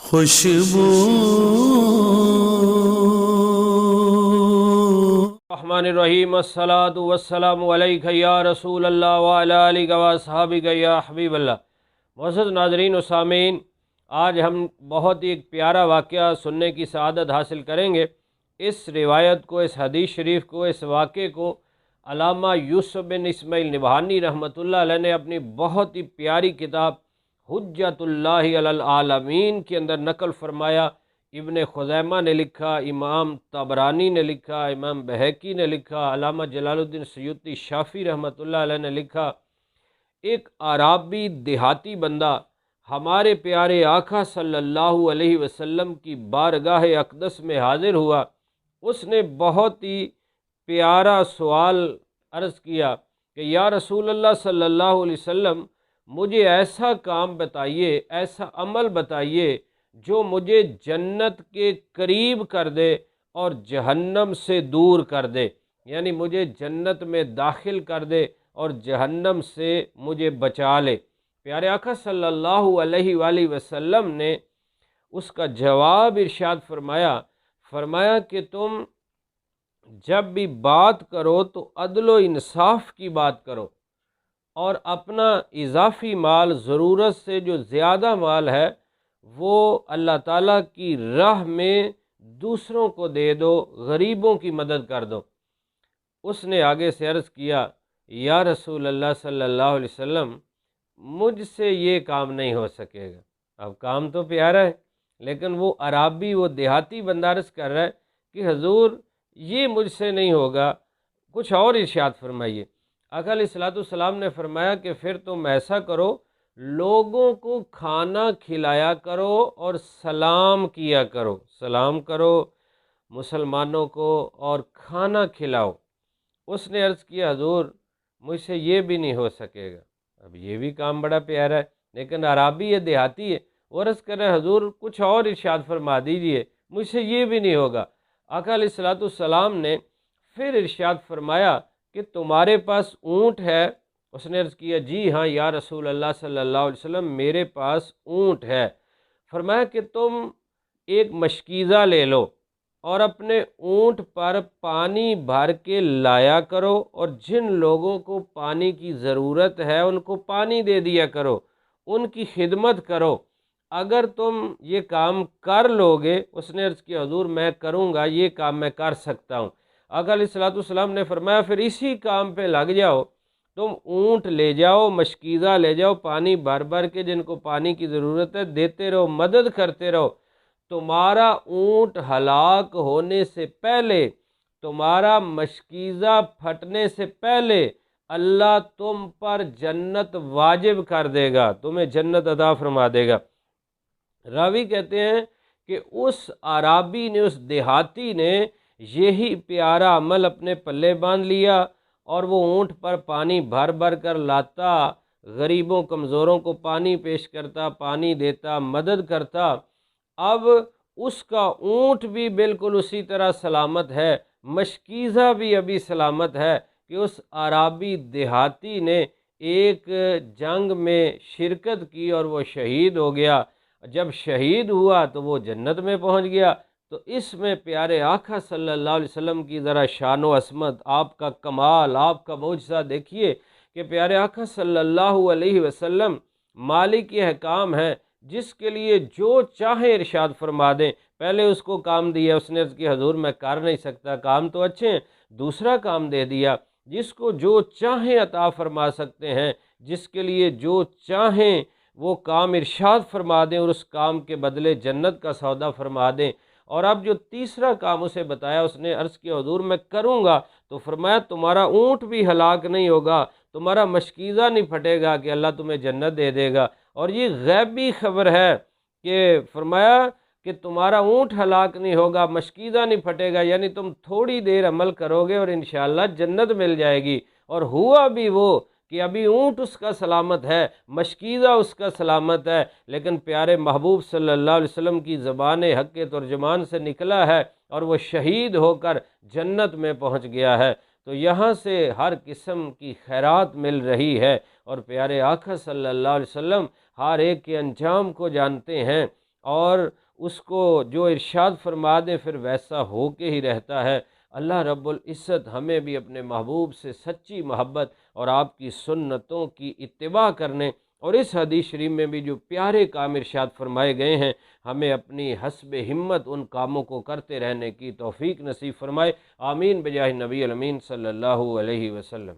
خوشبو الرحمن الرحیم الصلاۃ والسلام علیک یا رسول اللہ وعلی آلک و اصحابک یا حبیب اللہ۔ معزز ناظرین و سامعین، آج ہم بہت ہی ایک پیارا واقعہ سننے کی سعادت حاصل کریں گے۔ اس روایت کو، اس حدیث شریف کو، اس واقعے کو علامہ یوسف بن اسماعیل نبہانی رحمۃ اللہ علیہ نے اپنی بہت ہی پیاری کتاب حجت اللہ علی العالمین کے اندر نقل فرمایا۔ ابن خزیمہ نے لکھا، امام طبرانی نے لکھا، امام بہقی نے لکھا، علامہ جلال الدین سیوطی شافعی رحمۃ اللہ علیہ نے لکھا۔ ایک عرابی دیہاتی بندہ ہمارے پیارے آقا صلی اللہ علیہ وسلم کی بارگاہ اقدس میں حاضر ہوا۔ اس نے بہت ہی پیارا سوال عرض کیا کہ یا رسول اللہ صلی اللہ علیہ وسلم، مجھے ایسا کام بتائیے، ایسا عمل بتائیے جو مجھے جنت کے قریب کر دے اور جہنم سے دور کر دے، یعنی مجھے جنت میں داخل کر دے اور جہنم سے مجھے بچا لے۔ پیارے آقا صلی اللہ علیہ وآلہ وسلم نے اس کا جواب ارشاد فرمایا کہ تم جب بھی بات کرو تو عدل و انصاف کی بات کرو، اور اپنا اضافی مال، ضرورت سے جو زیادہ مال ہے، وہ اللہ تعالیٰ کی راہ میں دوسروں کو دے دو، غریبوں کی مدد کر دو۔ اس نے آگے سے عرض کیا، یا رسول اللہ صلی اللہ علیہ وسلم، مجھ سے یہ کام نہیں ہو سکے گا۔ اب کام تو پیارا ہے، لیکن وہ عرابی، وہ دیہاتی بندہ عرض کر رہا ہے کہ حضور یہ مجھ سے نہیں ہوگا، کچھ اور ارشاد فرمائیے۔ آقا علیہ الصلوۃ والسلام نے فرمایا کہ پھر تم ایسا کرو، لوگوں کو کھانا کھلایا کرو اور سلام کیا کرو، سلام کرو مسلمانوں کو اور کھانا کھلاؤ۔ اس نے عرض کیا، حضور مجھ سے یہ بھی نہیں ہو سکے گا۔ اب یہ بھی کام بڑا پیارا ہے، لیکن عرابی ہے، دیہاتی ہے، وہ عرض کر رہے ہیں حضور کچھ اور ارشاد فرما دیجئے، مجھ سے یہ بھی نہیں ہوگا۔ آقا علیہ الصلوۃ والسلام نے پھر ارشاد فرمایا کہ تمہارے پاس اونٹ ہے؟ اس نے عرض کیا، جی ہاں یا رسول اللہ صلی اللہ علیہ وسلم، میرے پاس اونٹ ہے۔ فرمایا کہ تم ایک مشکیزہ لے لو اور اپنے اونٹ پر پانی بھر کے لایا کرو، اور جن لوگوں کو پانی کی ضرورت ہے ان کو پانی دے دیا کرو، ان کی خدمت کرو۔ اگر تم یہ کام کر لوگے، اس نے عرض کیا حضور میں کروں گا، یہ کام میں کر سکتا ہوں۔ آقا علیہ الصلوۃ والسلام نے فرمایا پھر اسی کام پہ لگ جاؤ، تم اونٹ لے جاؤ، مشکیزہ لے جاؤ، پانی بھر بھر کے جن کو پانی کی ضرورت ہے دیتے رہو، مدد کرتے رہو۔ تمہارا اونٹ ہلاک ہونے سے پہلے، تمہارا مشکیزہ پھٹنے سے پہلے اللہ تم پر جنت واجب کر دے گا، تمہیں جنت عطا فرما دے گا۔ راوی کہتے ہیں کہ اس عرابی نے، اس دیہاتی نے یہی پیارا عمل اپنے پلے باندھ لیا، اور وہ اونٹ پر پانی بھر بھر کر لاتا، غریبوں کمزوروں کو پانی پیش کرتا، پانی دیتا، مدد کرتا۔ اب اس کا اونٹ بھی بالکل اسی طرح سلامت ہے، مشکیزہ بھی ابھی سلامت ہے کہ اس عرابی دیہاتی نے ایک جنگ میں شرکت کی اور وہ شہید ہو گیا۔ جب شہید ہوا تو وہ جنت میں پہنچ گیا۔ تو اس میں پیارے آقا صلی اللہ علیہ وسلم کی ذرا شان و عظمت، آپ کا کمال، آپ کا معجزہ دیکھیے کہ پیارے آقا صلی اللہ علیہ وسلم مالک احکام ہیں، جس کے لیے جو چاہے ارشاد فرما دیں۔ پہلے اس کو کام دیا، اس نے عرض کی حضور میں کر نہیں سکتا، کام تو اچھے ہیں، دوسرا کام دے دیا۔ جس کو جو چاہیں عطا فرما سکتے ہیں، جس کے لیے جو چاہیں وہ کام ارشاد فرما دیں، اور اس کام کے بدلے جنت کا سودا فرما دیں۔ اور اب جو تیسرا کام اسے بتایا، اس نے عرض کیا حضور میں کروں گا، تو فرمایا تمہارا اونٹ بھی ہلاک نہیں ہوگا، تمہارا مشکیزہ نہیں پھٹے گا کہ اللہ تمہیں جنت دے دے گا۔ اور یہ غیبی خبر ہے کہ فرمایا کہ تمہارا اونٹ ہلاک نہیں ہوگا، مشکیزہ نہیں پھٹے گا، یعنی تم تھوڑی دیر عمل کرو گے اور انشاءاللہ جنت مل جائے گی۔ اور ہوا بھی وہ کہ ابھی اونٹ اس کا سلامت ہے، مشکیزہ اس کا سلامت ہے، لیکن پیارے محبوب صلی اللہ علیہ وسلم کی زبان حق کے ترجمان سے نکلا ہے اور وہ شہید ہو کر جنت میں پہنچ گیا ہے۔ تو یہاں سے ہر قسم کی خیرات مل رہی ہے، اور پیارے آقا صلی اللہ علیہ وسلم ہر ایک کے انجام کو جانتے ہیں، اور اس کو جو ارشاد فرما دیں پھر ویسا ہو کے ہی رہتا ہے۔ اللہ رب العزت ہمیں بھی اپنے محبوب سے سچی محبت اور آپ کی سنتوں کی اتباع کرنے، اور اس حدیث شریف میں بھی جو پیارے کام ارشاد فرمائے گئے ہیں، ہمیں اپنی حسب ہمت ان کاموں کو کرتے رہنے کی توفیق نصیب فرمائے۔ آمین بجاہ نبی الامین صلی اللہ علیہ وسلم۔